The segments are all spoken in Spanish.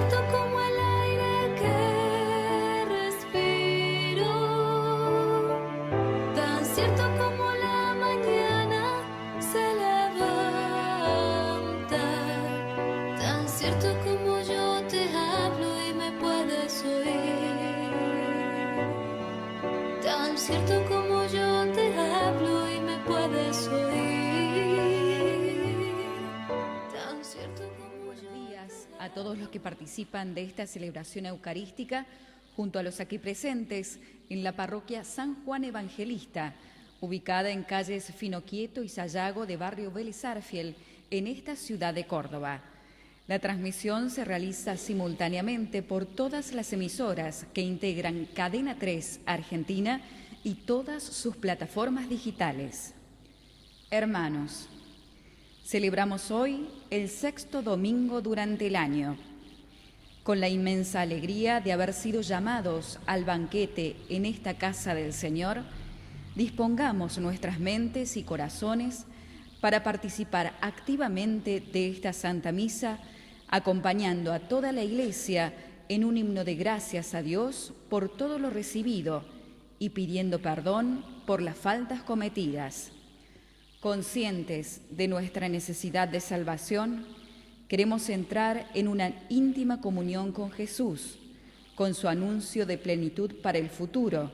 cierto como el aire que respiro, tan cierto como la mañana se levanta, tan cierto como yo te hablo y me puedes oír, tan cierto como yo te hablo y me puedes oír, tan cierto como yo. Buenos días a todos los que participan de esta celebración eucarística junto a los aquí presentes en la parroquia San Juan Evangelista, ubicada en calles Finoquieto y Sayago de barrio Vélez Arfiel, en esta ciudad de Córdoba. La transmisión se realiza simultáneamente por todas las emisoras que integran Cadena 3 Argentina y todas sus plataformas digitales. Hermanos, celebramos hoy el sexto domingo durante el año, con la inmensa alegría de haber sido llamados al banquete en esta casa del Señor. Dispongamos nuestras mentes y corazones para participar activamente de esta Santa Misa, acompañando a toda la Iglesia en un himno de gracias a Dios por todo lo recibido y pidiendo perdón por las faltas cometidas. Conscientes de nuestra necesidad de salvación, queremos entrar en una íntima comunión con Jesús, con su anuncio de plenitud para el futuro,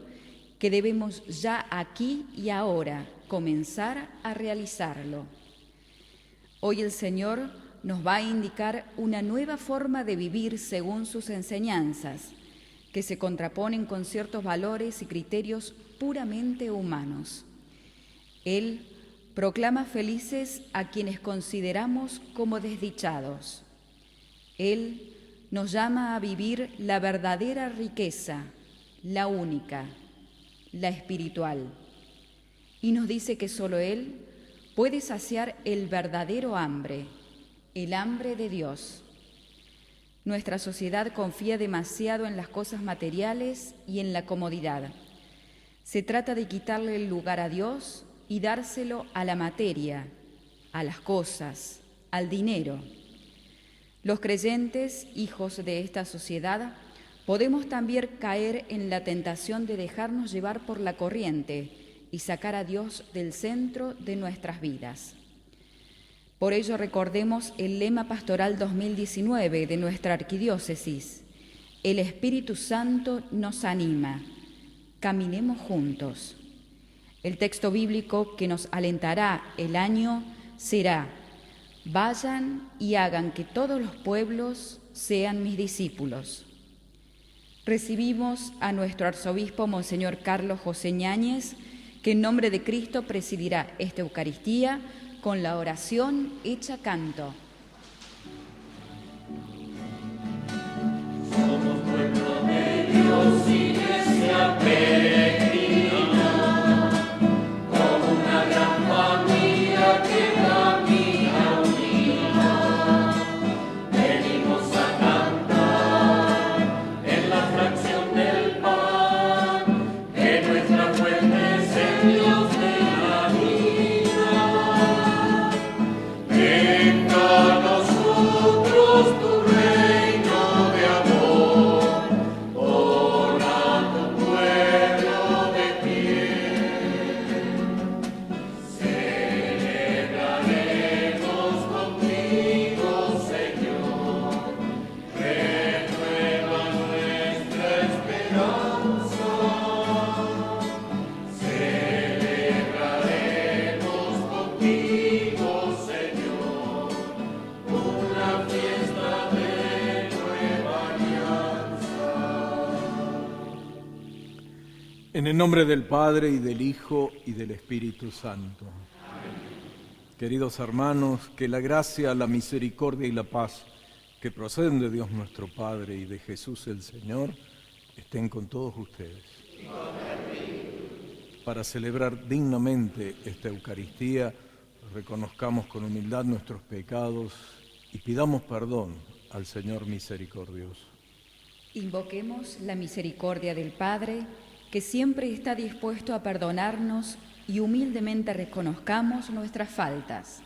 que debemos ya aquí y ahora comenzar a realizarlo. Hoy el Señor nos va a indicar una nueva forma de vivir según sus enseñanzas, que se contraponen con ciertos valores y criterios puramente humanos. Él proclama felices a quienes consideramos como desdichados. Él nos llama a vivir la verdadera riqueza, la única, la espiritual. Y nos dice que solo Él puede saciar el verdadero hambre, el hambre de Dios. Nuestra sociedad confía demasiado en las cosas materiales y en la comodidad. Se trata de quitarle el lugar a Dios y dárselo a la materia, a las cosas, al dinero. Los creyentes, hijos de esta sociedad, podemos también caer en la tentación de dejarnos llevar por la corriente y sacar a Dios del centro de nuestras vidas. Por ello recordemos el lema pastoral 2019 de nuestra arquidiócesis: el Espíritu Santo nos anima, caminemos juntos. El texto bíblico que nos alentará el año será: vayan y hagan que todos los pueblos sean mis discípulos. Recibimos a nuestro arzobispo Monseñor Carlos José Ñáñez, que en nombre de Cristo presidirá esta Eucaristía con la oración hecha canto. Somos pueblo de Dios, iglesia peregrina, como una gran familia que camina unida. Venimos a cantar en la fracción del pan, que nuestra fuente es el Dios de la vida. Venga a nosotros tu reino de amor, pon a tu pueblo de pie. Celebraremos contigo, Señor, renueva nuestra esperanza. Celebraremos contigo, Señor, una fiesta de nueva alianza. En el nombre del Padre, y del Hijo, y del Espíritu Santo. Queridos hermanos, que la gracia, la misericordia y la paz que proceden de Dios nuestro Padre y de Jesús el Señor estén con todos ustedes. Para celebrar dignamente esta Eucaristía, reconozcamos con humildad nuestros pecados y pidamos perdón al Señor misericordioso. Invoquemos la misericordia del Padre, que siempre está dispuesto a perdonarnos, y humildemente reconozcamos nuestras faltas.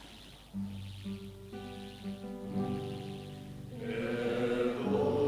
Perdona.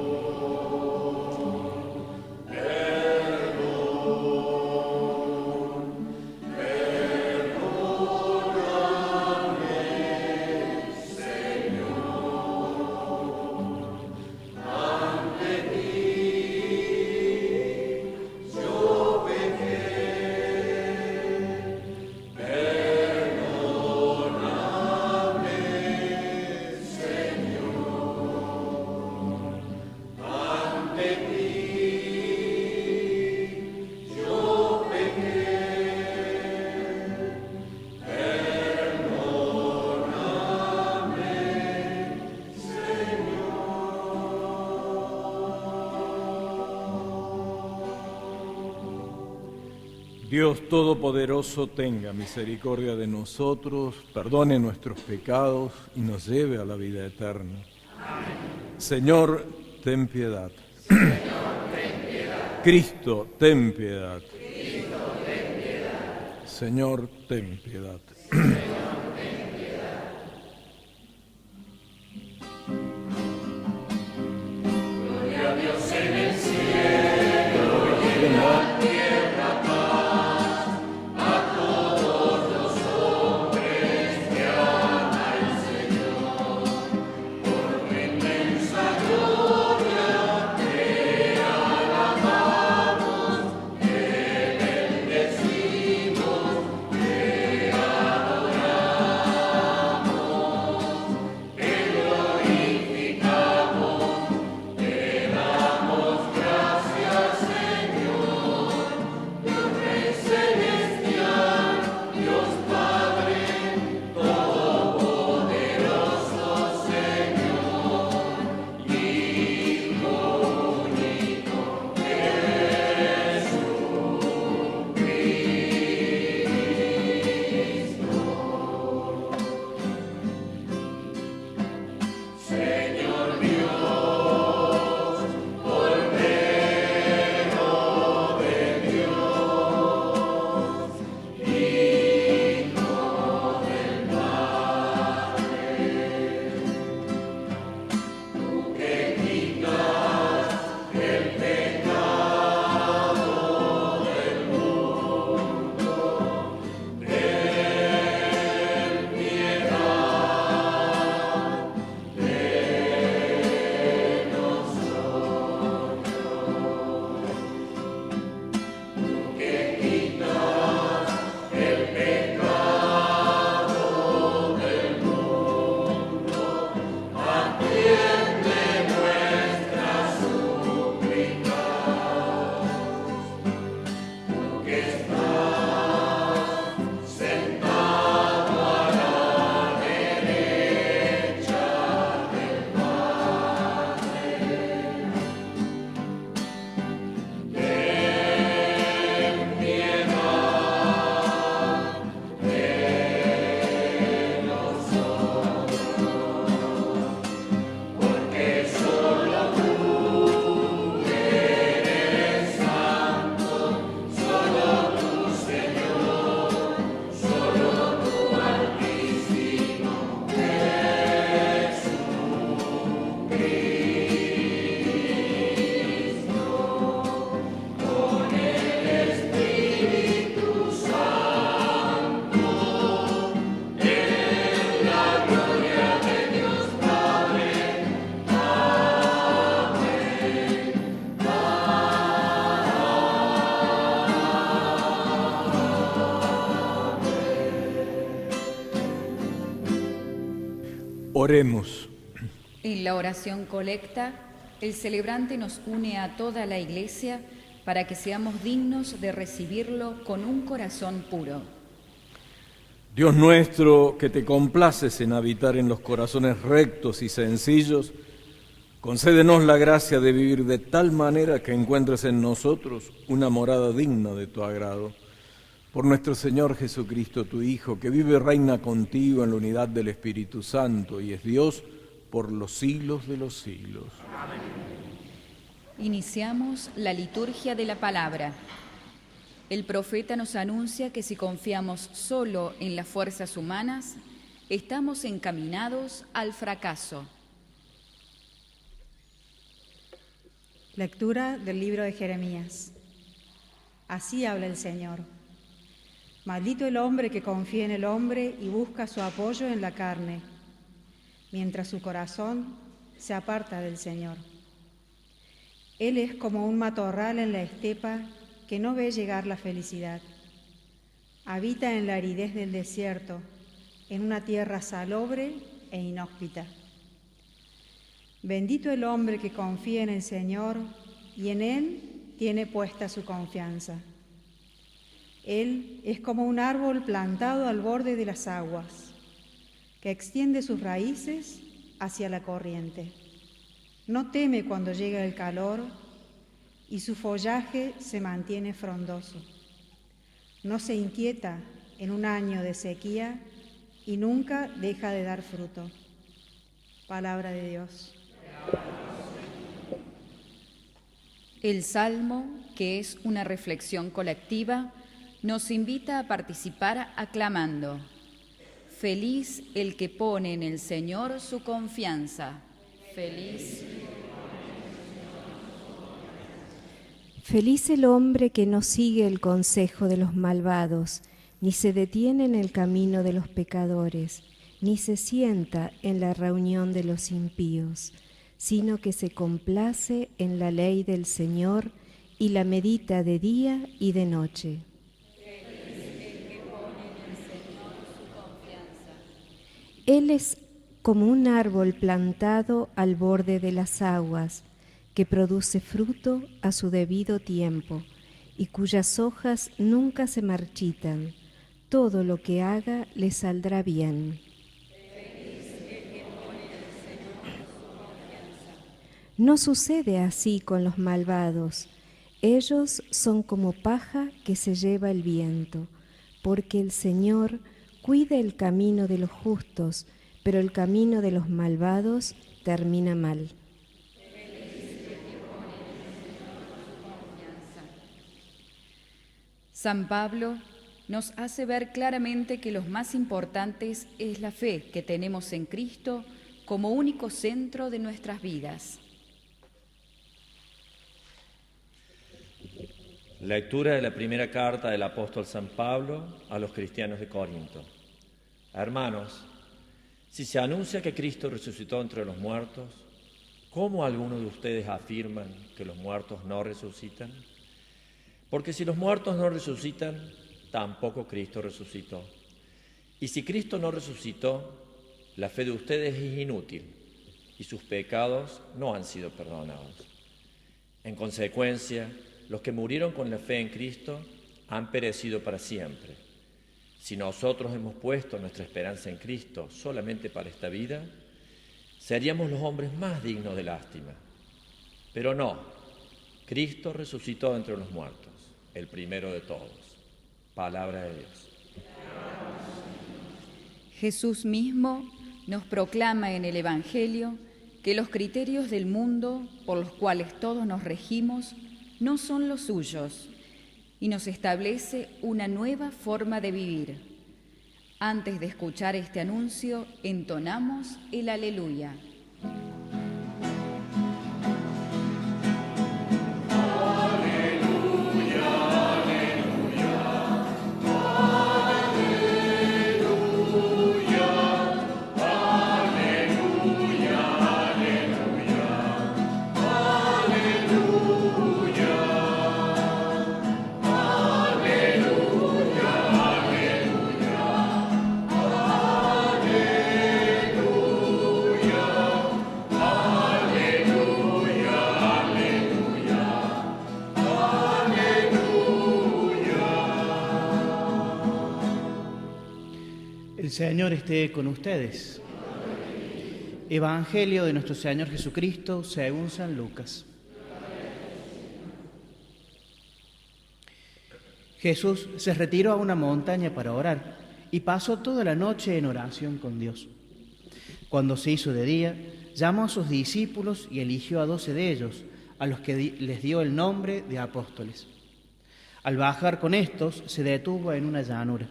Dios Todopoderoso tenga misericordia de nosotros, perdone nuestros pecados y nos lleve a la vida eterna. Amén. Señor, ten piedad. Señor, ten piedad. Cristo, ten piedad. Cristo, ten piedad. Señor, ten piedad. Señor, ten piedad. Gloria a Dios en el cielo y en la tierra paz, a todos los hombres que ama el Señor. Por tu inmensa gloria te alabamos, te bendecimos, te adoramos, te glorificamos, te damos gracias, Señor, Dios Rey celestial, Dios Padre todopoderoso, Señor, Hijo único, Jesucristo. Señor Dios, Cordero de Dios, Hijo del Padre, tú que quitas el pecado del mundo, ten piedad de nosotros. Tú que quitas el pecado del mundo, atiende nuestras súplicas. Tú que estás sentado a la derecha del Padre, ten piedad de nosotros, porque solo tú eres santo, solo tú, Señor, solo tú, Altísimo Jesucristo, con el Espíritu Santo, en la gloria de Dios Padre. Oremos. En la oración colecta, el celebrante nos une a toda la Iglesia para que seamos dignos de recibirlo con un corazón puro. Dios nuestro, que te complaces en habitar en los corazones rectos y sencillos, concédenos la gracia de vivir de tal manera que encuentres en nosotros una morada digna de tu agrado. Por nuestro Señor Jesucristo, tu Hijo, que vive y reina contigo en la unidad del Espíritu Santo y es Dios por los siglos de los siglos. Iniciamos la liturgia de la palabra. El profeta nos anuncia que si confiamos solo en las fuerzas humanas, estamos encaminados al fracaso. Lectura del libro de Jeremías. Así habla el Señor. Maldito el hombre que confía en el hombre y busca su apoyo en la carne, mientras su corazón se aparta del Señor. Él es como un matorral en la estepa que no ve llegar la felicidad. Habita en la aridez del desierto, en una tierra salobre e inhóspita. Bendito el hombre que confía en el Señor y en Él tiene puesta su confianza. Él es como un árbol plantado al borde de las aguas, que extiende sus raíces hacia la corriente. No teme cuando llega el calor y su follaje se mantiene frondoso. No se inquieta en un año de sequía y nunca deja de dar fruto. Palabra de Dios. El Salmo, que es una reflexión colectiva, nos invita a participar aclamando: Feliz el que pone en el Señor su confianza. Feliz. Feliz el hombre que no sigue el consejo de los malvados, ni se detiene en el camino de los pecadores, ni se sienta en la reunión de los impíos, sino que se complace en la ley del Señor y la medita de día y de noche. Él es como un árbol plantado al borde de las aguas, que produce fruto a su debido tiempo y cuyas hojas nunca se marchitan. Todo lo que haga le saldrá bien. No sucede así con los malvados. Ellos son como paja que se lleva el viento, porque el Señor cuida el camino de los justos, pero el camino de los malvados termina mal. San Pablo nos hace ver claramente que lo más importante es la fe que tenemos en Cristo como único centro de nuestras vidas. Lectura de la primera carta del apóstol San Pablo a los cristianos de Corinto. Hermanos, si se anuncia que Cristo resucitó entre los muertos, ¿cómo algunos de ustedes afirman que los muertos no resucitan? Porque si los muertos no resucitan, tampoco Cristo resucitó. Y si Cristo no resucitó, la fe de ustedes es inútil y sus pecados no han sido perdonados. En consecuencia, los que murieron con la fe en Cristo han perecido para siempre. Si nosotros hemos puesto nuestra esperanza en Cristo solamente para esta vida, seríamos los hombres más dignos de lástima. Pero no, Cristo resucitó entre los muertos, el primero de todos. Palabra de Dios. Jesús mismo nos proclama en el Evangelio que los criterios del mundo por los cuales todos nos regimos no son los suyos y nos establece una nueva forma de vivir. Antes de escuchar este anuncio, entonamos el Aleluya. El Señor esté con ustedes. Evangelio de nuestro Señor Jesucristo según San Lucas. Jesús se retiró a una montaña para orar y pasó toda la noche en oración con Dios. Cuando se hizo de día, llamó a sus discípulos y eligió a 12 de ellos, a los que les dio el nombre de apóstoles. Al bajar con estos, se detuvo en una llanura.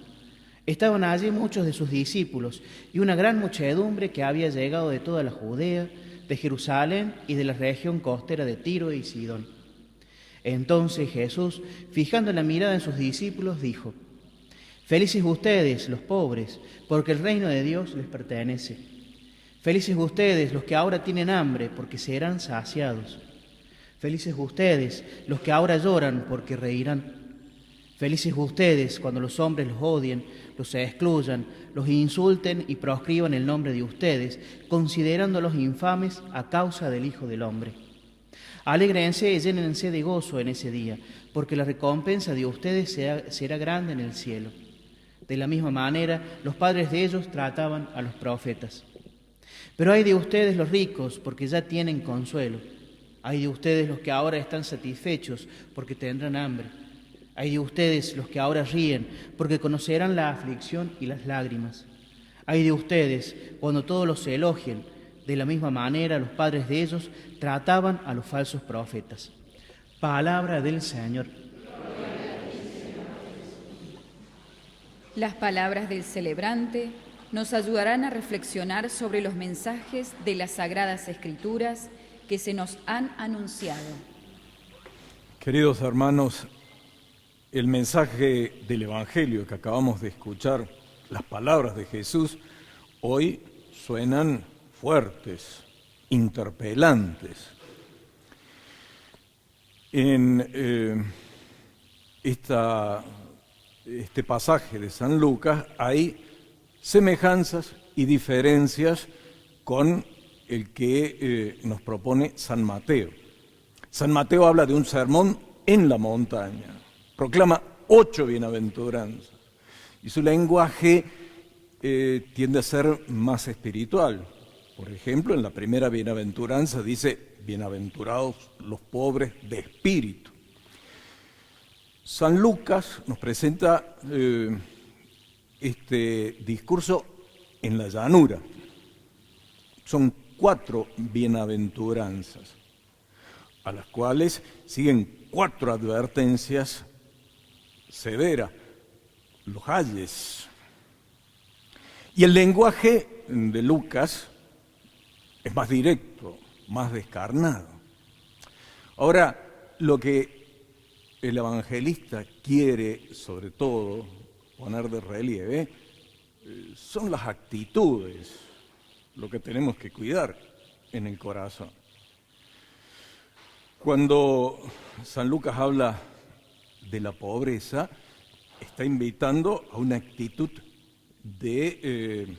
Estaban allí muchos de sus discípulos y una gran muchedumbre que había llegado de toda la Judea, de Jerusalén y de la región costera de Tiro y Sidón. Entonces Jesús, fijando la mirada en sus discípulos, dijo: Felices ustedes, los pobres, porque el reino de Dios les pertenece. Felices ustedes, los que ahora tienen hambre, porque serán saciados. Felices ustedes, los que ahora lloran, porque reirán. Felices ustedes cuando los hombres los odien, los excluyan, los insulten y proscriban el nombre de ustedes, considerándolos infames a causa del Hijo del Hombre. Alégrense y llénense de gozo en ese día, porque la recompensa de ustedes será grande en el cielo. De la misma manera, los padres de ellos trataban a los profetas. Pero hay de ustedes los ricos, porque ya tienen consuelo. Hay de ustedes los que ahora están satisfechos, porque tendrán hambre. Ay de ustedes los que ahora ríen, porque conocerán la aflicción y las lágrimas. Ay de ustedes cuando todos los elogien. De la misma manera los padres de ellos trataban a los falsos profetas. Palabra del Señor. Las palabras del celebrante nos ayudarán a reflexionar sobre los mensajes de las Sagradas Escrituras que se nos han anunciado. Queridos hermanos, el mensaje del Evangelio que acabamos de escuchar, las palabras de Jesús, hoy suenan fuertes, interpelantes. En este pasaje de San Lucas hay semejanzas y diferencias con el que nos propone San Mateo. San Mateo habla de un sermón en la montaña, proclama 8 bienaventuranzas y su lenguaje tiende a ser más espiritual. Por ejemplo, en la primera bienaventuranza dice, bienaventurados los pobres de espíritu. San Lucas nos presenta este discurso en la llanura. Son 4 bienaventuranzas, a las cuales siguen 4 advertencias severas, los ayes. Y el lenguaje de Lucas es más directo, más descarnado. Ahora, lo que el evangelista quiere, sobre todo, poner de relieve, son las actitudes, lo que tenemos que cuidar en el corazón. Cuando San Lucas habla de la pobreza, está invitando a una actitud de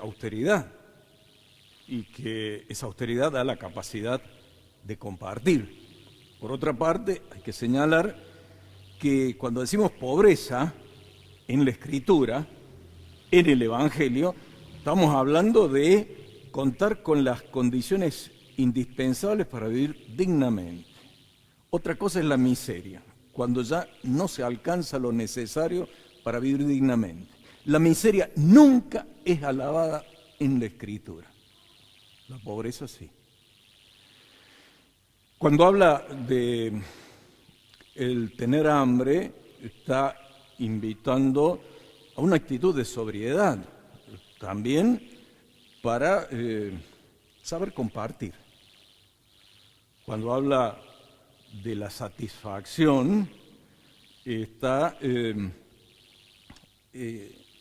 austeridad, y que esa austeridad da la capacidad de compartir. Por otra parte, hay que señalar que cuando decimos pobreza en la Escritura, en el Evangelio, estamos hablando de contar con las condiciones indispensables para vivir dignamente. Otra cosa es la miseria, cuando ya no se alcanza lo necesario para vivir dignamente. La miseria nunca es alabada en la Escritura. La pobreza sí. Cuando habla de el tener hambre, está invitando a una actitud de sobriedad, también para saber compartir. Cuando habla de la satisfacción, está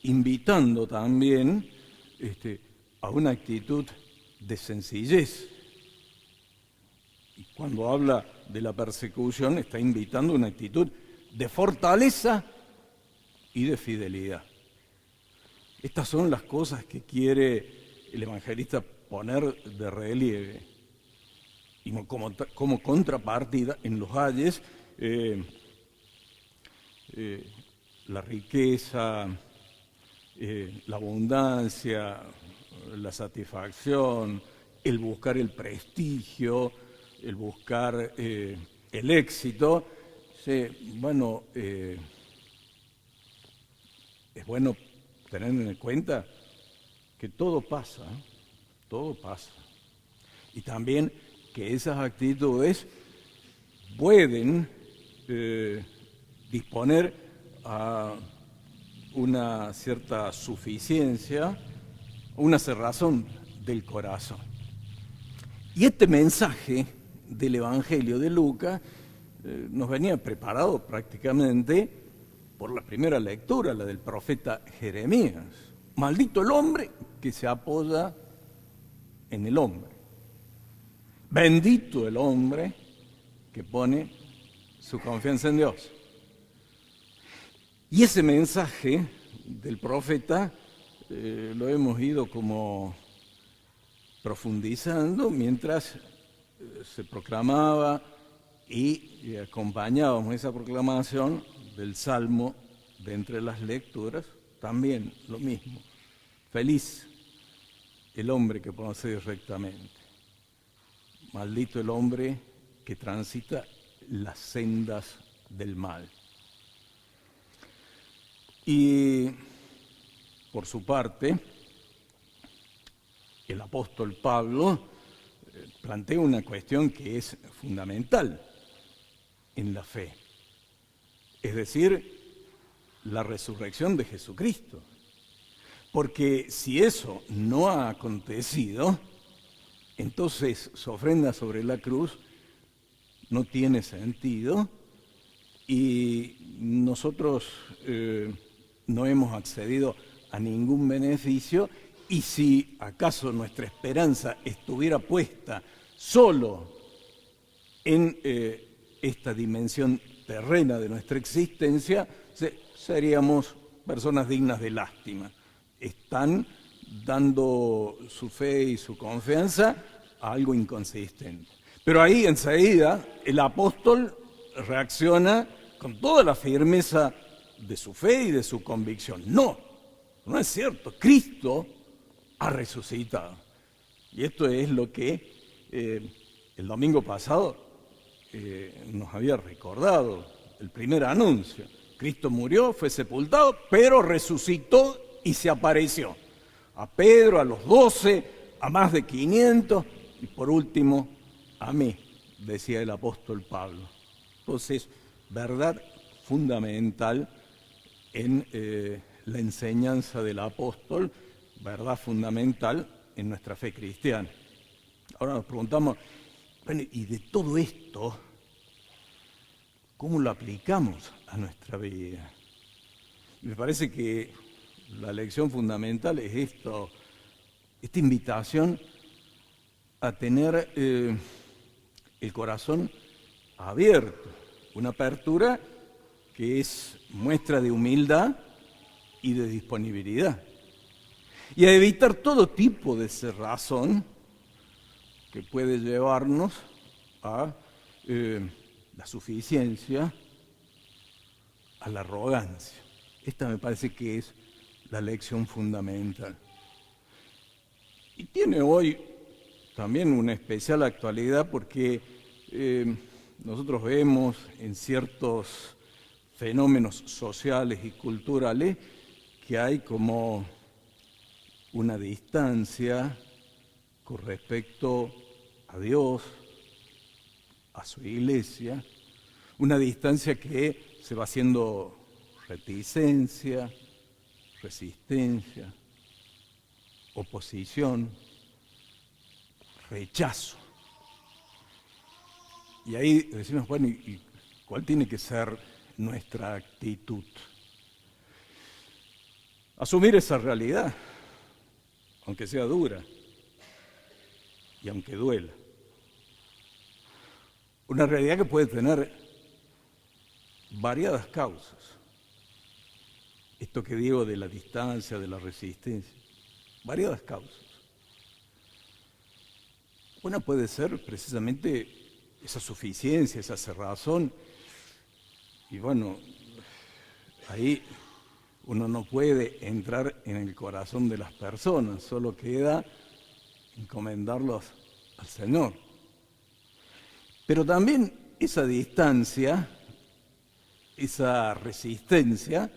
invitando también a una actitud de sencillez. Y cuando habla de la persecución, está invitando a una actitud de fortaleza y de fidelidad. Estas son las cosas que quiere el evangelista poner de relieve. Y como contrapartida, en los ayes, la riqueza, la abundancia, la satisfacción, el buscar el prestigio, el buscar el éxito. Bueno, es bueno tener en cuenta que todo pasa, todo pasa. Y también que esas actitudes pueden disponer a una cierta suficiencia, una cerrazón del corazón. Y este mensaje del Evangelio de Lucas nos venía preparado prácticamente por la primera lectura, la del profeta Jeremías. Maldito el hombre que se apoya en el hombre. Bendito el hombre que pone su confianza en Dios. Y ese mensaje del profeta lo hemos ido como profundizando mientras se proclamaba y acompañábamos esa proclamación del Salmo de entre las lecturas, también lo mismo. Feliz el hombre que procede rectamente. Maldito el hombre que transita las sendas del mal. Y por su parte, el apóstol Pablo plantea una cuestión que es fundamental en la fe, es decir, la resurrección de Jesucristo. Porque si eso no ha acontecido, entonces su ofrenda sobre la cruz no tiene sentido y nosotros no hemos accedido a ningún beneficio, y si acaso nuestra esperanza estuviera puesta solo en esta dimensión terrena de nuestra existencia, seríamos personas dignas de lástima. Están dando su fe y su confianza a algo inconsistente. Pero ahí enseguida el apóstol reacciona con toda la firmeza de su fe y de su convicción. No es cierto, Cristo ha resucitado. Y esto es lo que el domingo pasado nos había recordado, el primer anuncio. Cristo murió, fue sepultado, pero resucitó y se apareció a Pedro, a los 12, a más de 500 y por último a mí, decía el apóstol Pablo. Entonces, verdad fundamental en la enseñanza del apóstol, verdad fundamental en nuestra fe cristiana. Ahora nos preguntamos, bueno, y de todo esto, ¿cómo lo aplicamos a nuestra vida? Y me parece que la lección fundamental es esto, esta invitación a tener el corazón abierto, una apertura que es muestra de humildad y de disponibilidad. Y a evitar todo tipo de cerrazón que puede llevarnos a la suficiencia, a la arrogancia. Esta me parece que es la lección fundamental. Y tiene hoy también una especial actualidad porque nosotros vemos en ciertos fenómenos sociales y culturales que hay como una distancia con respecto a Dios, a su iglesia, una distancia que se va haciendo reticencia, resistencia, oposición, rechazo. Y ahí decimos, bueno, ¿y cuál tiene que ser nuestra actitud? Asumir esa realidad, aunque sea dura y aunque duela. Una realidad que puede tener variadas causas. Esto que digo de la distancia, de la resistencia, variadas causas. Una puede ser precisamente esa suficiencia, esa cerrazón, y bueno, ahí uno no puede entrar en el corazón de las personas, solo queda encomendarlos al Señor. Pero también esa distancia, esa resistencia,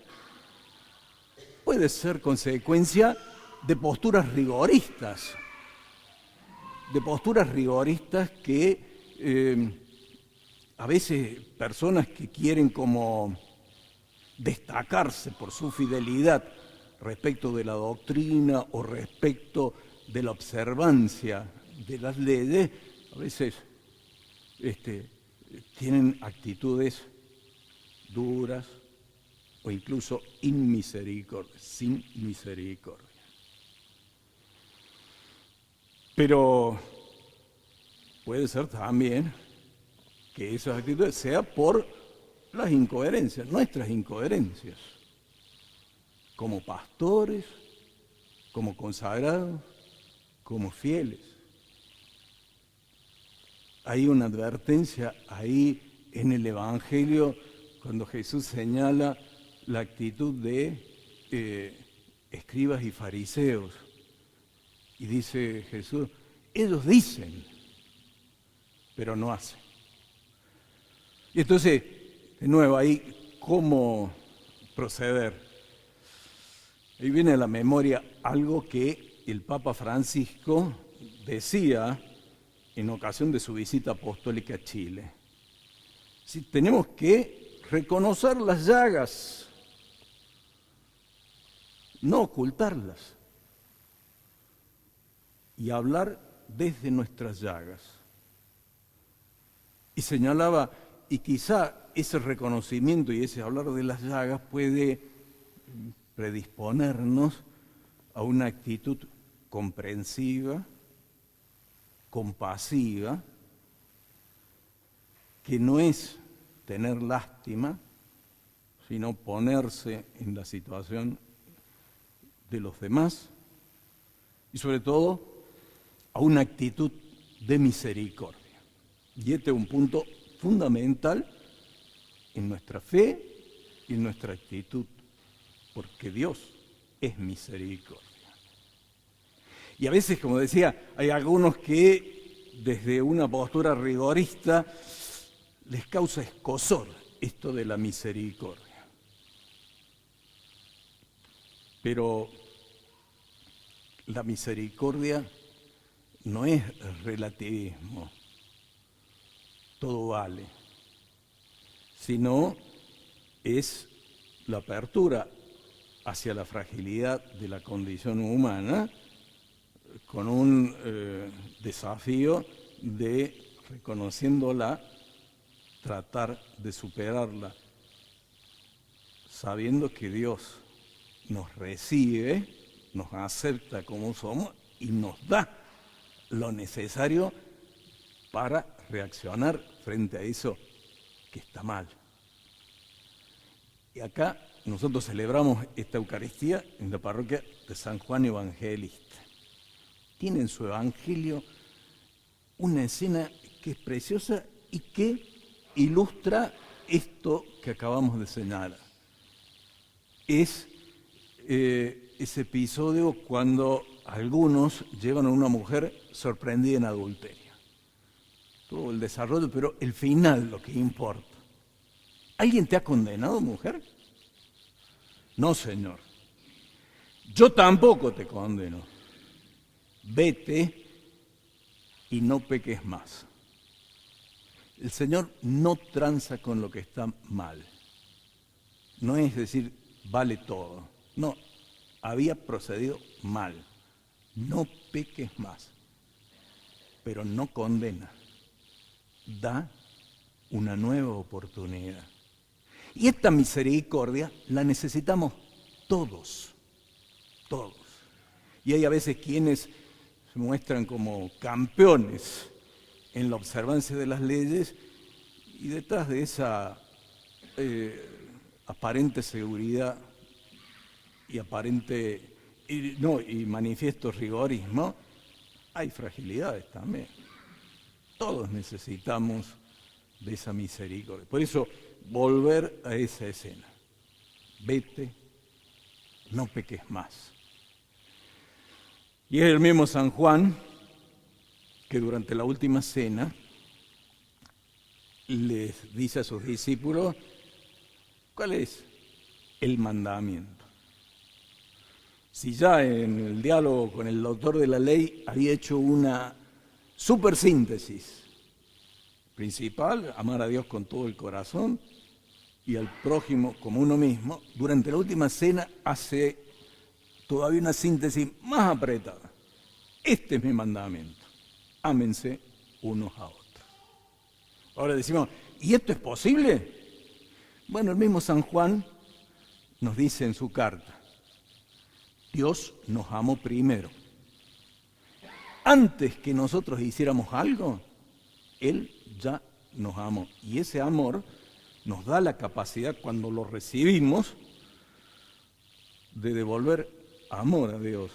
puede ser consecuencia de posturas rigoristas que a veces personas que quieren como destacarse por su fidelidad respecto de la doctrina o respecto de la observancia de las leyes, a veces tienen actitudes duras o incluso sin misericordia. Pero puede ser también que esas actitudes sean por las incoherencias, nuestras incoherencias, como pastores, como consagrados, como fieles. Hay una advertencia ahí en el Evangelio cuando Jesús señala la actitud de escribas y fariseos. Y dice Jesús, ellos dicen, pero no hacen. Y entonces De nuevo, ahí, ¿cómo proceder? Ahí viene a la memoria algo que el Papa Francisco decía en ocasión de su visita apostólica a Chile. Sí, tenemos que reconocer las llagas, no ocultarlas, y hablar desde nuestras llagas. Y señalaba, y quizá ese reconocimiento y ese hablar de las llagas puede predisponernos a una actitud comprensiva, compasiva, que no es tener lástima, sino ponerse en la situación de los demás y sobre todo a una actitud de misericordia. Y este es un punto fundamental en nuestra fe y en nuestra actitud, porque Dios es misericordia. Y a veces, como decía, hay algunos que desde una postura rigorista les causa escozor esto de la misericordia. Pero la misericordia no es relativismo, todo vale, sino es la apertura hacia la fragilidad de la condición humana con un desafío de, reconociéndola, tratar de superarla, sabiendo que Dios nos recibe, nos acepta como somos y nos da lo necesario para reaccionar frente a eso que está mal. Y acá nosotros celebramos esta Eucaristía en la parroquia de San Juan Evangelista. Tiene en su Evangelio una escena que es preciosa y que ilustra esto que acabamos de señalar. Es ese episodio cuando algunos llevan a una mujer sorprendida en adulterio. Todo el desarrollo, pero el final lo que importa. ¿Alguien te ha condenado, mujer? No, Señor. Yo tampoco te condeno. Vete y no peques más. El Señor no tranza con lo que está mal. No es decir, vale todo. No, había procedido mal. No peques más. Pero no condena. Da una nueva oportunidad. Y esta misericordia la necesitamos todos, todos. Y hay a veces quienes se muestran como campeones en la observancia de las leyes y detrás de esa aparente seguridad y y manifiesto rigorismo, hay fragilidades también. Todos necesitamos de esa misericordia. Por eso, volver a esa escena. Vete, no peques más. Y es el mismo San Juan que durante la última cena les dice a sus discípulos cuál es el mandamiento. Si ya en el diálogo con el doctor de la ley había hecho una supersíntesis principal, amar a Dios con todo el corazón y al prójimo como uno mismo, durante la última cena hace todavía una síntesis más apretada. Este es mi mandamiento, ámense unos a otros. Ahora decimos, ¿y esto es posible? Bueno, el mismo San Juan nos dice en su carta, Dios nos amó primero. Antes que nosotros hiciéramos algo, Él ya nos amó. Y ese amor nos da la capacidad, cuando lo recibimos, de devolver amor a Dios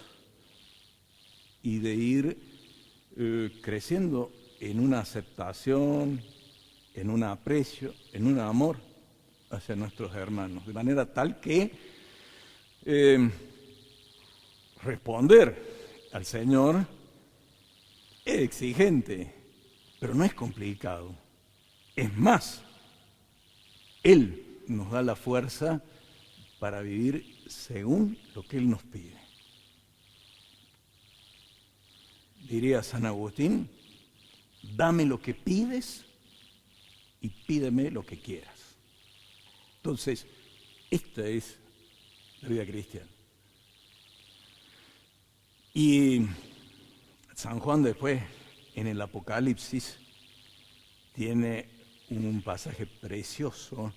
y de ir creciendo en una aceptación, en un aprecio, en un amor hacia nuestros hermanos. De manera tal que responder al Señor es exigente, pero no es complicado. Es más, Él nos da la fuerza para vivir según lo que Él nos pide. Diría San Agustín, dame lo que pides y pídeme lo que quieras. Entonces, esta es la vida cristiana. Y San Juan después, en el Apocalipsis, tiene un pasaje precioso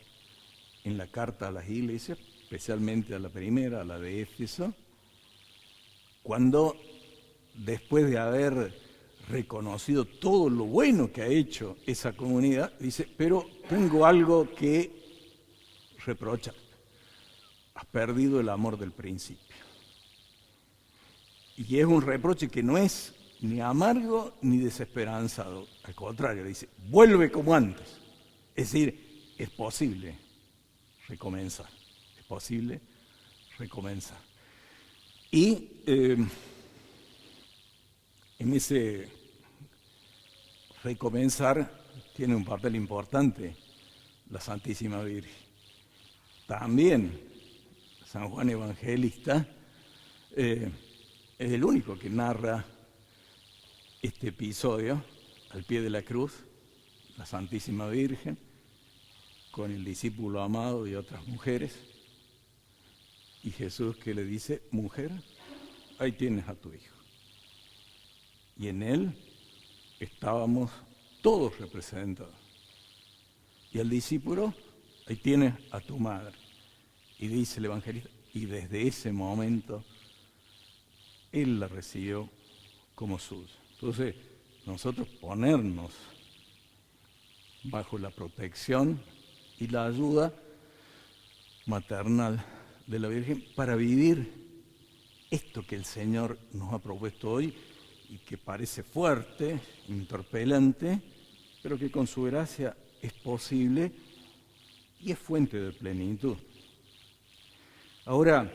en la carta a las iglesias, especialmente a la primera, a la de Éfeso, cuando después de haber reconocido todo lo bueno que ha hecho esa comunidad, dice, pero tengo algo que reprochar. Has perdido el amor del principio. Y es un reproche que no es ni amargo ni desesperanzado. Al contrario, dice, vuelve como antes. Es decir, es posible recomenzar. Es posible recomenzar. Y en ese recomenzar tiene un papel importante la Santísima Virgen. También San Juan Evangelista es el único que narra este episodio al pie de la cruz, la Santísima Virgen, con el discípulo amado y otras mujeres, y Jesús que le dice, mujer, ahí tienes a tu hijo. Y en él estábamos todos representados. Y al discípulo, ahí tienes a tu madre. Y dice el evangelista, y desde ese momento él la recibió como suya. Entonces, nosotros ponernos bajo la protección y la ayuda maternal de la Virgen para vivir esto que el Señor nos ha propuesto hoy y que parece fuerte, interpelante, pero que con su gracia es posible y es fuente de plenitud. Ahora,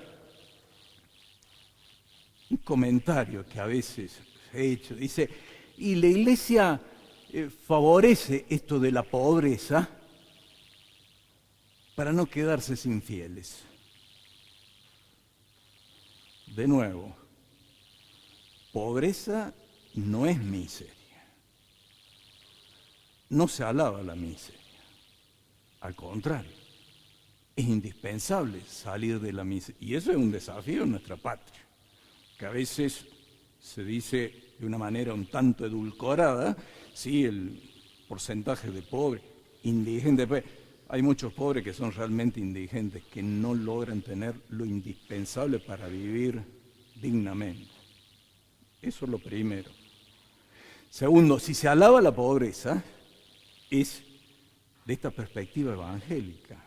un comentario que a veces he hecho, dice, y la Iglesia favorece esto de la pobreza para no quedarse sin fieles. De nuevo, pobreza no es miseria. No se alaba la miseria. Al contrario, es indispensable salir de la miseria. Y eso es un desafío en nuestra patria, que a veces se dice de una manera un tanto edulcorada, sí, el porcentaje de pobres, indigentes, pues, hay muchos pobres que son realmente indigentes, que no logran tener lo indispensable para vivir dignamente. Eso es lo primero. Segundo, si se alaba la pobreza, es de esta perspectiva evangélica,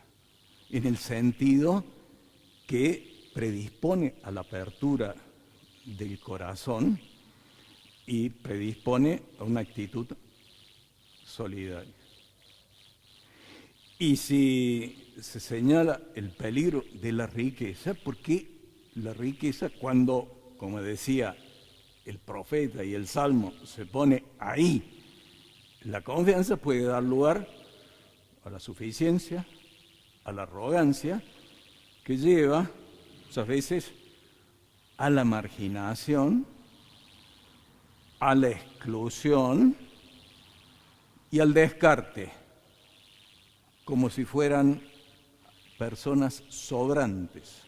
en el sentido que predispone a la apertura del corazón y predispone a una actitud solidaria. Y si se señala el peligro de la riqueza, porque la riqueza cuando, como decía el profeta y el Salmo, se pone ahí, la confianza puede dar lugar a la suficiencia, a la arrogancia, que lleva muchas veces a la marginación, a la exclusión y al descarte, como si fueran personas sobrantes.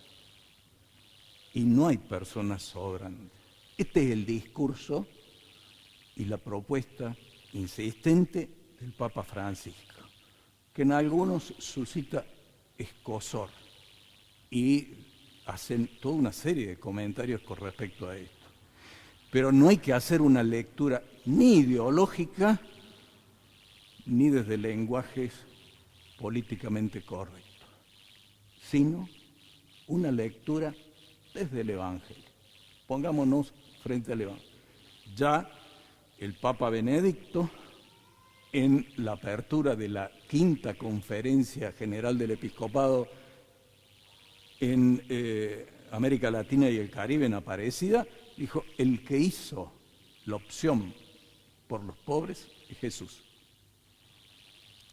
Y no hay personas sobrantes. Este es el discurso y la propuesta insistente del Papa Francisco, que en algunos suscita escozor y hacen toda una serie de comentarios con respecto a esto. Pero no hay que hacer una lectura ni ideológica ni desde lenguajes políticamente correctos, sino una lectura desde el Evangelio. Pongámonos frente al Evangelio. Ya el Papa Benedicto, en la apertura de la quinta Conferencia General del Episcopado en América Latina y el Caribe, en Aparecida, dijo, el que hizo la opción por los pobres es Jesús.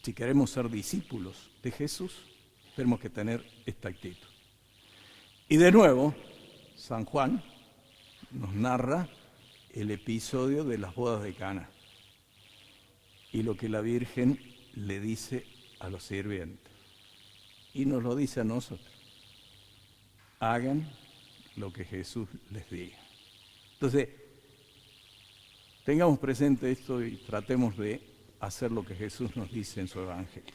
Si queremos ser discípulos de Jesús, tenemos que tener esta actitud. Y de nuevo, San Juan nos narra el episodio de las bodas de Caná y lo que la Virgen le dice a los sirvientes. Y nos lo dice a nosotros. Hagan lo que Jesús les diga. Entonces, tengamos presente esto y tratemos de hacer lo que Jesús nos dice en su Evangelio.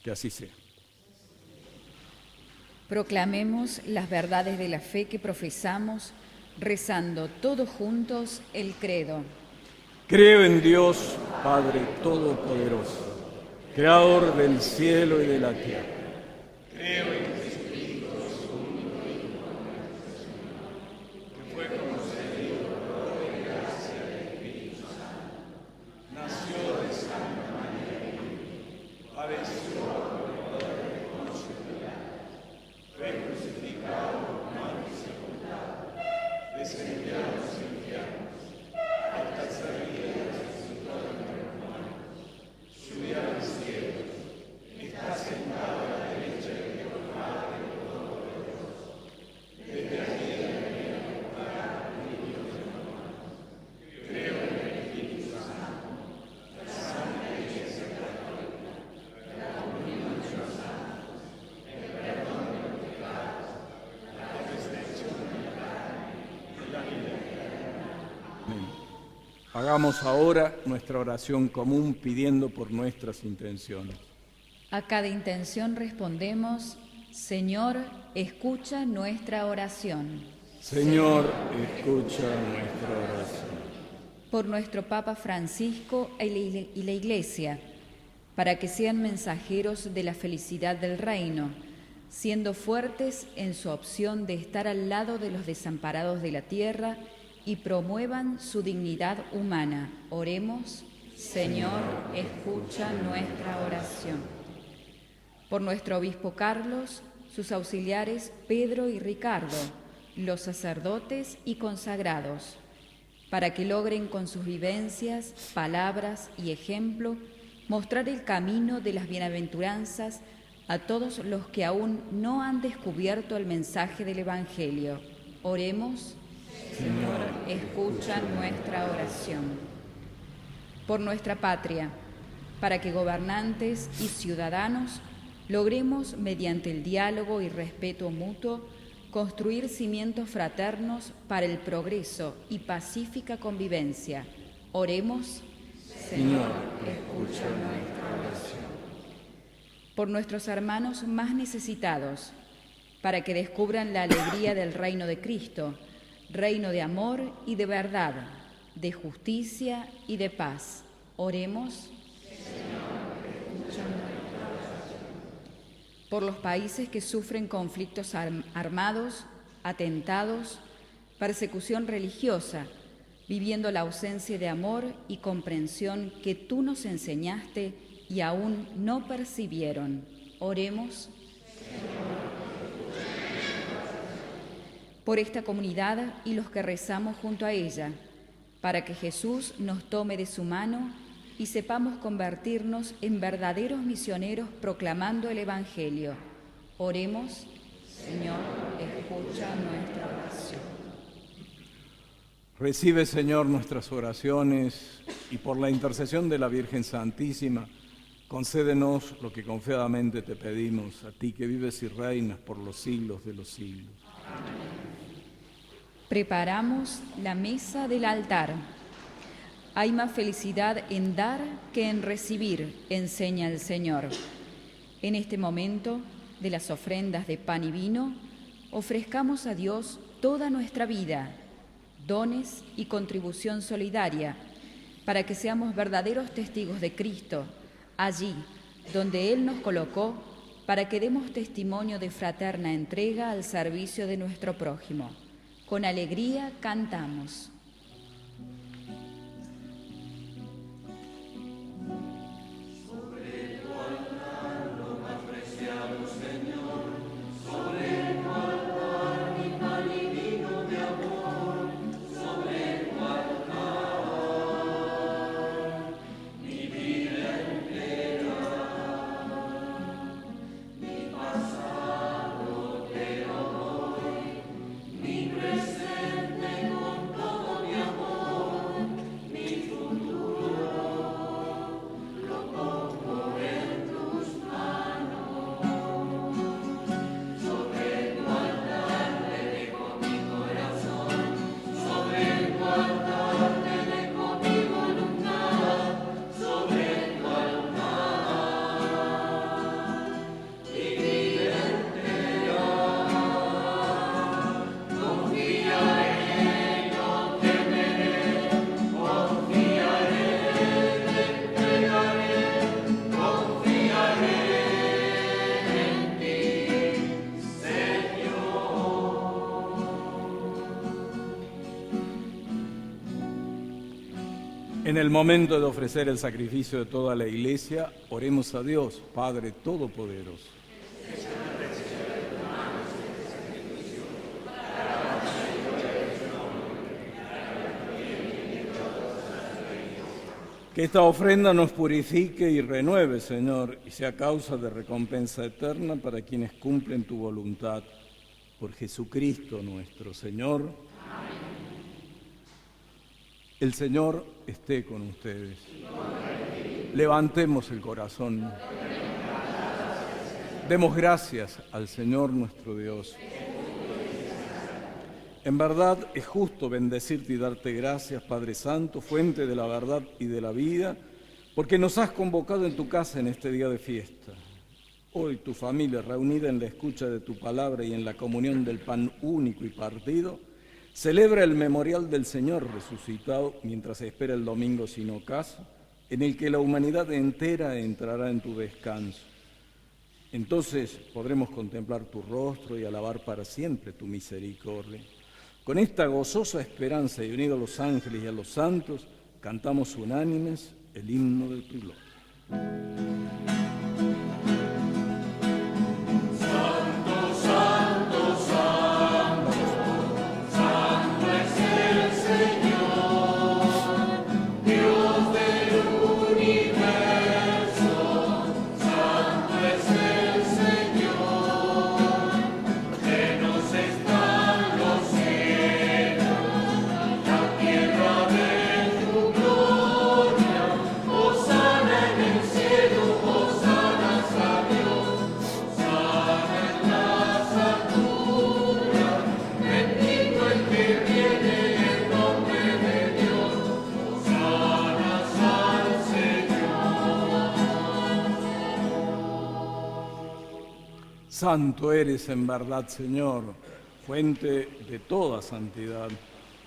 Que así sea. Proclamemos las verdades de la fe que profesamos, rezando todos juntos el credo. Creo en Dios, Padre Todopoderoso, Creador del cielo y de la tierra. Creo en Jesucristo, su único Hijo, que fue concebido por obra y gracia del Espíritu Santo. Nació de Santa María, padeció por poder de Poncio Pilato, fue crucificado, muerto y sepultado, descendió a los infiernos, al tercer día resucitó de entre los muertos, subió al cielo, está sentado a la derecha de Dios Padre Todopoderoso. Desde allí viene a juzgar a los vivos y los muertos. Creo en el Espíritu Santo, la Santa Iglesia Católica, la comunión de los santos, el perdón de los pecados, la resurrección de la carne y la vida eterna. Amén. Hagamos ahora nuestra oración común pidiendo por nuestras intenciones. A cada intención respondemos: Señor, escucha nuestra oración. Señor, escucha nuestra oración. Por nuestro Papa Francisco y la Iglesia, para que sean mensajeros de la felicidad del reino, siendo fuertes en su opción de estar al lado de los desamparados de la tierra y promuevan su dignidad humana. Oremos. Señor, escucha nuestra oración. Por nuestro obispo Carlos, sus auxiliares Pedro y Ricardo, los sacerdotes y consagrados, para que logren con sus vivencias, palabras y ejemplo mostrar el camino de las bienaventuranzas a todos los que aún no han descubierto el mensaje del Evangelio. Oremos. Señor, escucha nuestra oración. Por nuestra patria, para que gobernantes y ciudadanos logremos, mediante el diálogo y respeto mutuo, construir cimientos fraternos para el progreso y pacífica convivencia. Oremos. Señor, escucha nuestra oración. Por nuestros hermanos más necesitados, para que descubran la alegría del reino de Cristo, reino de amor y de verdad, de justicia y de paz. Oremos. Por los países que sufren conflictos armados, atentados, persecución religiosa, viviendo la ausencia de amor y comprensión que tú nos enseñaste y aún no percibieron. Oremos. Por esta comunidad y los que rezamos junto a ella, para que Jesús nos tome de su mano y sepamos convertirnos en verdaderos misioneros proclamando el Evangelio. Oremos. Señor, escucha nuestra oración. Recibe, Señor, nuestras oraciones y por la intercesión de la Virgen Santísima, concédenos lo que confiadamente te pedimos, a ti que vives y reinas por los siglos de los siglos. Preparamos la mesa del altar. Hay más felicidad en dar que en recibir, enseña el Señor. En este momento de las ofrendas de pan y vino, ofrezcamos a Dios toda nuestra vida, dones y contribución solidaria, para que seamos verdaderos testigos de Cristo, allí donde Él nos colocó, para que demos testimonio de fraterna entrega al servicio de nuestro prójimo. Con alegría cantamos. En el momento de ofrecer el sacrificio de toda la Iglesia, oremos a Dios, Padre Todopoderoso. Que esta ofrenda nos purifique y renueve, Señor, y sea causa de recompensa eterna para quienes cumplen tu voluntad. Por Jesucristo nuestro Señor. Amén. El Señor esté con ustedes. Levantemos el corazón. Demos gracias al Señor nuestro Dios. En verdad es justo bendecirte y darte gracias, Padre Santo, fuente de la verdad y de la vida, porque nos has convocado en tu casa en este día de fiesta. Hoy tu familia, reunida en la escucha de tu palabra y en la comunión del pan único y partido, celebra el memorial del Señor resucitado mientras espera el domingo sin ocaso, en el que la humanidad entera entrará en tu descanso. Entonces podremos contemplar tu rostro y alabar para siempre tu misericordia. Con esta gozosa esperanza y unidos a los ángeles y a los santos, cantamos unánimes el himno de tu gloria. Santo eres en verdad, Señor, fuente de toda santidad.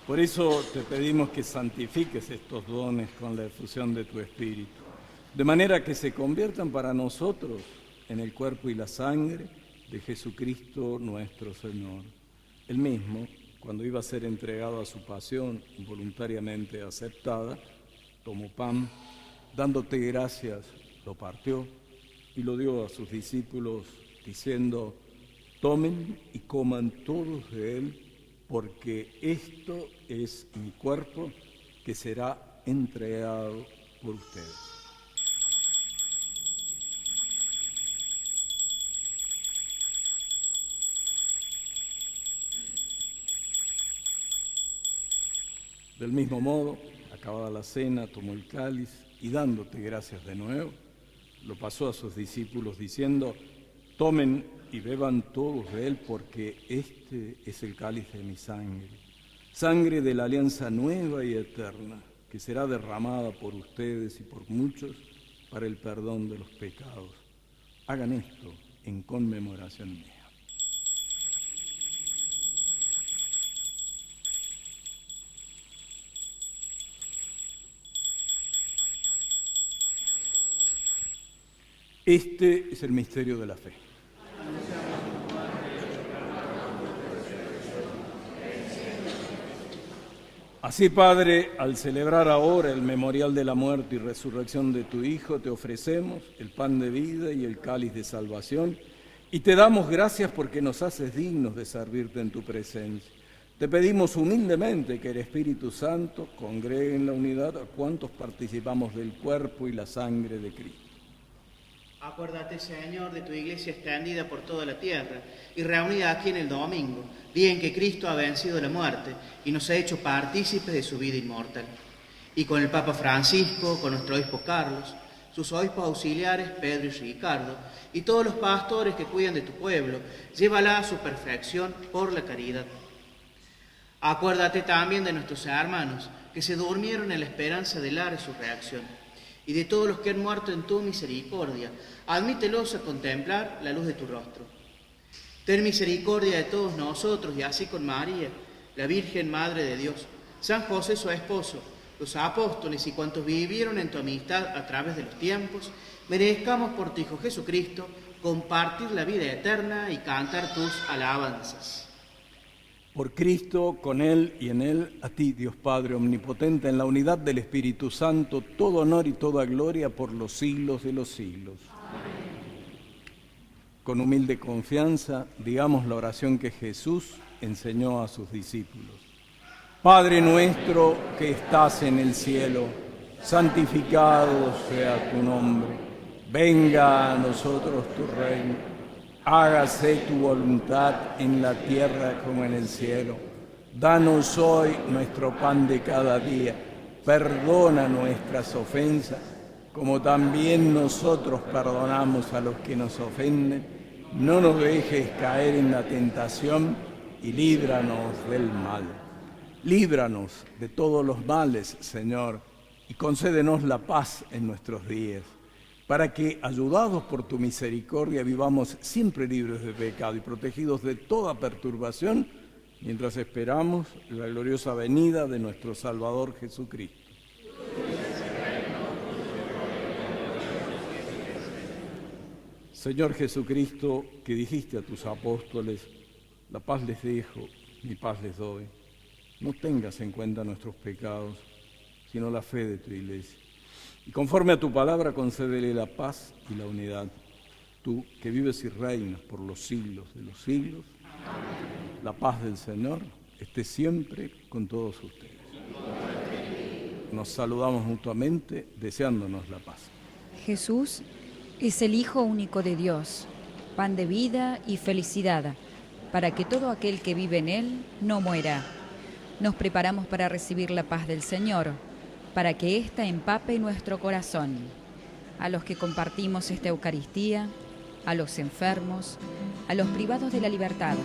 Por eso te pedimos que santifiques estos dones con la efusión de tu Espíritu, de manera que se conviertan para nosotros en el cuerpo y la sangre de Jesucristo nuestro Señor. Él mismo, cuando iba a ser entregado a su pasión voluntariamente aceptada, tomó pan, dándote gracias, lo partió y lo dio a sus discípulos, diciendo: tomen y coman todos de él, porque esto es mi cuerpo que será entregado por ustedes. Del mismo modo, acabada la cena, tomó el cáliz y dándote gracias de nuevo, lo pasó a sus discípulos diciendo: tomen y beban todos de él, porque este es el cáliz de mi sangre, sangre de la alianza nueva y eterna, que será derramada por ustedes y por muchos para el perdón de los pecados. Hagan esto en conmemoración mía. Este es el misterio de la fe. Así, Padre, al celebrar ahora el memorial de la muerte y resurrección de tu Hijo, te ofrecemos el pan de vida y el cáliz de salvación, y te damos gracias porque nos haces dignos de servirte en tu presencia. Te pedimos humildemente que el Espíritu Santo congregue en la unidad a cuantos participamos del cuerpo y la sangre de Cristo. Acuérdate, Señor, de tu iglesia extendida por toda la tierra y reunida aquí en el domingo, día en que Cristo ha vencido la muerte y nos ha hecho partícipes de su vida inmortal. Y con el Papa Francisco, con nuestro obispo Carlos, sus obispos auxiliares Pedro y Ricardo, y todos los pastores que cuidan de tu pueblo, llévala a su perfección por la caridad. Acuérdate también de nuestros hermanos que se durmieron en la esperanza de la resurrección, y de todos los que han muerto en tu misericordia, admítelos a contemplar la luz de tu rostro. Ten misericordia de todos nosotros, y así con María, la Virgen Madre de Dios, San José su esposo, los apóstoles y cuantos vivieron en tu amistad a través de los tiempos, merezcamos por tu Hijo Jesucristo compartir la vida eterna y cantar tus alabanzas. Por Cristo, con Él y en Él, a ti, Dios Padre Omnipotente, en la unidad del Espíritu Santo, todo honor y toda gloria por los siglos de los siglos. Con humilde confianza, digamos la oración que Jesús enseñó a sus discípulos. Padre nuestro que estás en el cielo, santificado sea tu nombre. Venga a nosotros tu reino. Hágase tu voluntad en la tierra como en el cielo. Danos hoy nuestro pan de cada día. Perdona nuestras ofensas, como también nosotros perdonamos a los que nos ofenden. No nos dejes caer en la tentación y líbranos del mal. Líbranos de todos los males, Señor, y concédenos la paz en nuestros días, para que, ayudados por tu misericordia, vivamos siempre libres de pecado y protegidos de toda perturbación, mientras esperamos la gloriosa venida de nuestro Salvador Jesucristo. Señor Jesucristo, que dijiste a tus apóstoles, la paz les dejo, mi paz les doy, no tengas en cuenta nuestros pecados, sino la fe de tu Iglesia. Y conforme a tu palabra, concédele la paz y la unidad. Tú, que vives y reinas por los siglos de los siglos, la paz del Señor esté siempre con todos ustedes. Nos saludamos mutuamente, deseándonos la paz. Jesús es el Hijo único de Dios, pan de vida y felicidad, para que todo aquel que vive en Él no muera. Nos preparamos para recibir la paz del Señor, para que ésta empape nuestro corazón. A los que compartimos esta Eucaristía, a los enfermos, a los privados de la libertad,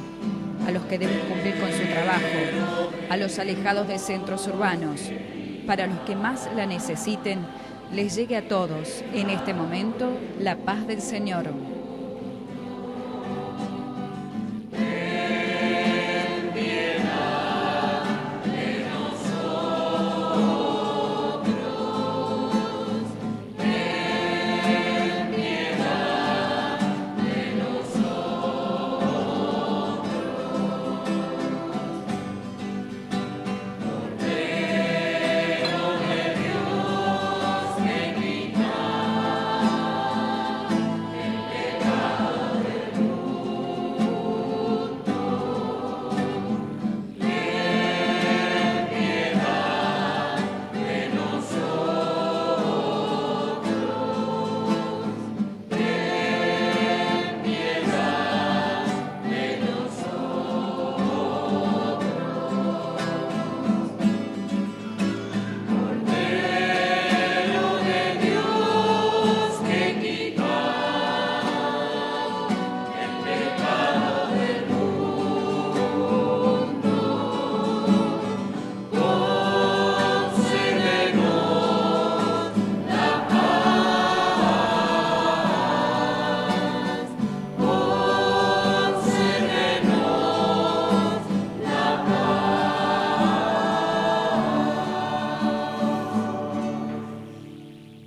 a los que deben cumplir con su trabajo, a los alejados de centros urbanos, para los que más la necesiten, les llegue a todos en este momento la paz del Señor.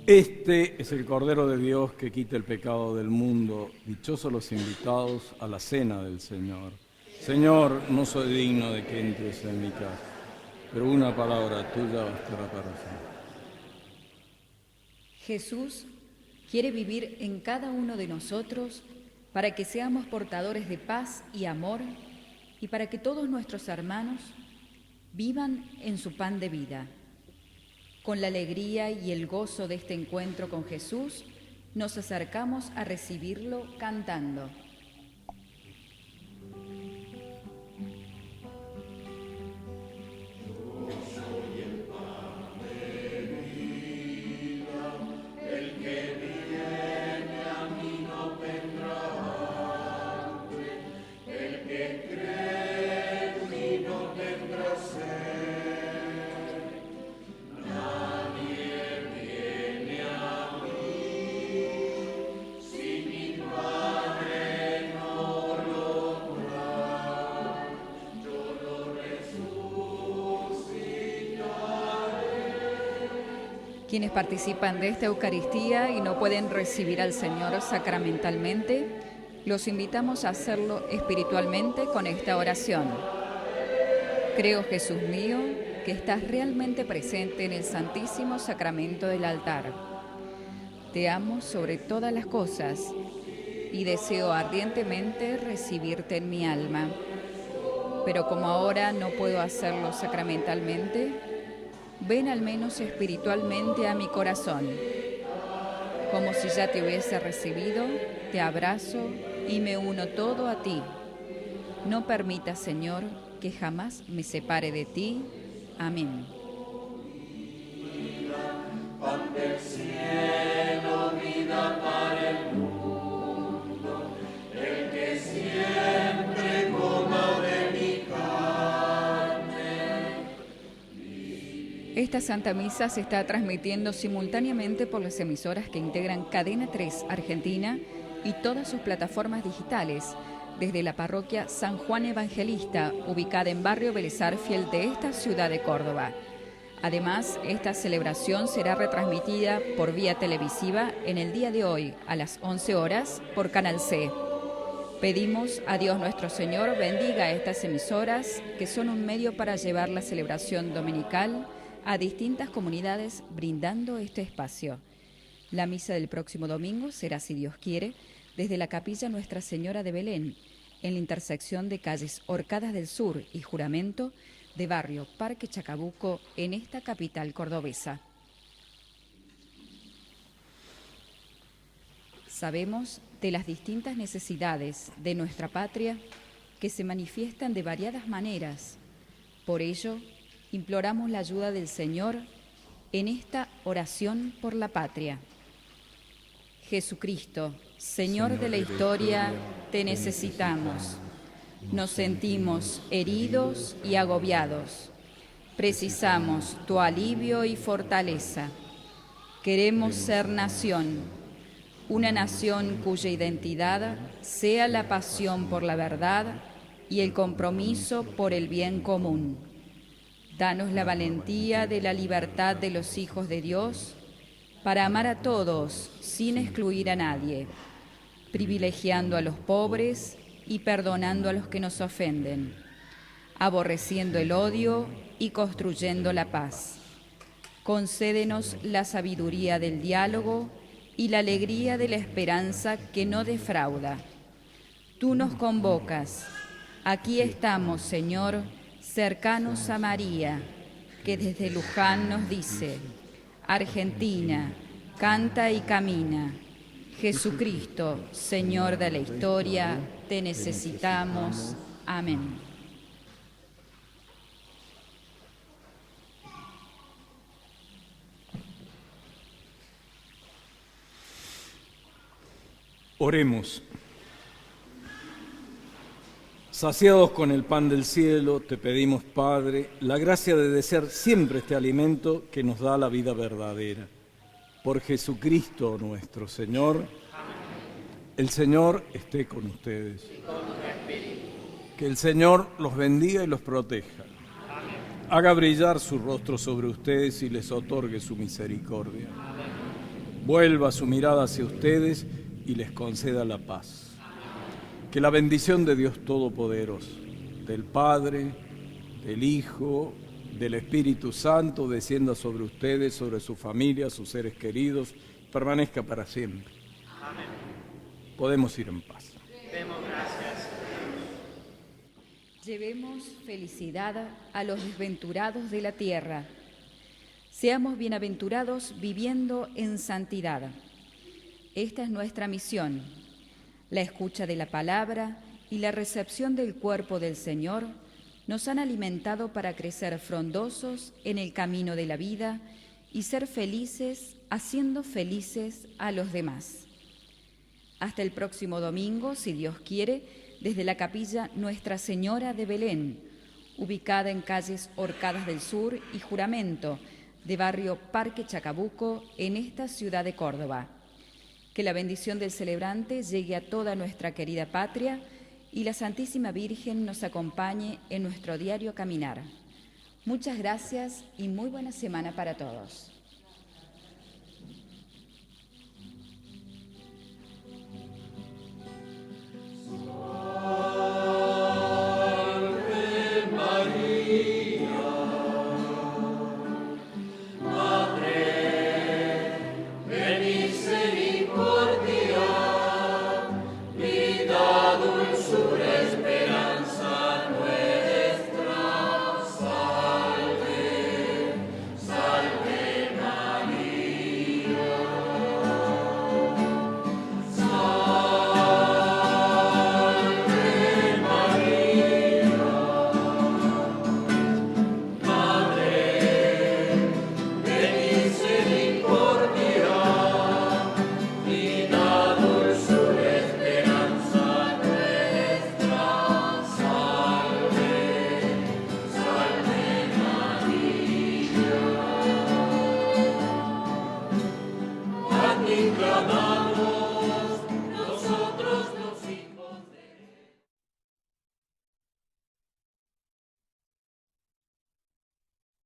Este es el Cordero de Dios que quita el pecado del mundo. Dichosos los invitados a la cena del Señor. Señor, no soy digno de que entres en mi casa, pero una palabra tuya bastará para siempre. Jesús quiere vivir en cada uno de nosotros para que seamos portadores de paz y amor y para que todos nuestros hermanos vivan en su pan de vida. Con la alegría y el gozo de este encuentro con Jesús, nos acercamos a recibirlo cantando. Quienes participan de esta Eucaristía y no pueden recibir al Señor sacramentalmente, los invitamos a hacerlo espiritualmente con esta oración. Creo, Jesús mío, que estás realmente presente en el Santísimo Sacramento del altar. Te amo sobre todas las cosas y deseo ardientemente recibirte en mi alma. Pero como ahora no puedo hacerlo sacramentalmente, ven al menos espiritualmente a mi corazón. Como si ya te hubiese recibido, te abrazo y me uno todo a ti. No permitas, Señor, que jamás me separe de ti. Amén. Pan del cielo, vida para el mundo, el que siempre coma de mi carne. Esta Santa Misa se está transmitiendo simultáneamente por las emisoras que integran Cadena 3 Argentina y todas sus plataformas digitales, desde la parroquia San Juan Evangelista, ubicada en barrio Vélez Arfiel de esta ciudad de Córdoba. Además, esta celebración será retransmitida por vía televisiva en el día de hoy, a las 11 horas, por Canal C. Pedimos a Dios nuestro Señor bendiga a estas emisoras, que son un medio para llevar la celebración dominical a distintas comunidades, brindando este espacio. La misa del próximo domingo será, si Dios quiere, desde la capilla Nuestra Señora de Belén, en la intersección de calles Orcadas del Sur y Juramento, de barrio Parque Chacabuco, en esta capital cordobesa. Sabemos de las distintas necesidades de nuestra patria que se manifiestan de variadas maneras. Por ello, imploramos la ayuda del Señor en esta oración por la patria. Jesucristo, Señor de la historia, te necesitamos. Nos sentimos heridos y agobiados. Precisamos tu alivio y fortaleza. Queremos ser nación, una nación cuya identidad sea la pasión por la verdad y el compromiso por el bien común. Danos la valentía de la libertad de los hijos de Dios para amar a todos sin excluir a nadie, privilegiando a los pobres y perdonando a los que nos ofenden, aborreciendo el odio y construyendo la paz. Concédenos la sabiduría del diálogo y la alegría de la esperanza que no defrauda. Tú nos convocas. Aquí estamos, Señor, cercanos a María, que desde Luján nos dice: Argentina, canta y camina. Jesucristo, Señor de la historia, te necesitamos. Amén. Oremos. Saciados con el pan del cielo, te pedimos, Padre, la gracia de desear siempre este alimento que nos da la vida verdadera. Por Jesucristo nuestro Señor. El Señor esté con ustedes. Que el Señor los bendiga y los proteja. Haga brillar su rostro sobre ustedes y les otorgue su misericordia. Vuelva su mirada hacia ustedes y les conceda la paz. Que la bendición de Dios Todopoderoso, del Padre, del Hijo, del Espíritu Santo, descienda sobre ustedes, sobre su familia, sus seres queridos, permanezca para siempre. Amén. Podemos ir en paz. Demos gracias. Llevemos felicidad a los desventurados de la tierra. Seamos bienaventurados viviendo en santidad. Esta es nuestra misión. La escucha de la palabra y la recepción del cuerpo del Señor nos han alimentado para crecer frondosos en el camino de la vida y ser felices haciendo felices a los demás. Hasta el próximo domingo, si Dios quiere, desde la capilla Nuestra Señora de Belén, ubicada en calles Orcadas del Sur y Juramento, de barrio Parque Chacabuco, en esta ciudad de Córdoba. Que la bendición del celebrante llegue a toda nuestra querida patria y la Santísima Virgen nos acompañe en nuestro diario caminar. Muchas gracias y muy buena semana para todos. Oh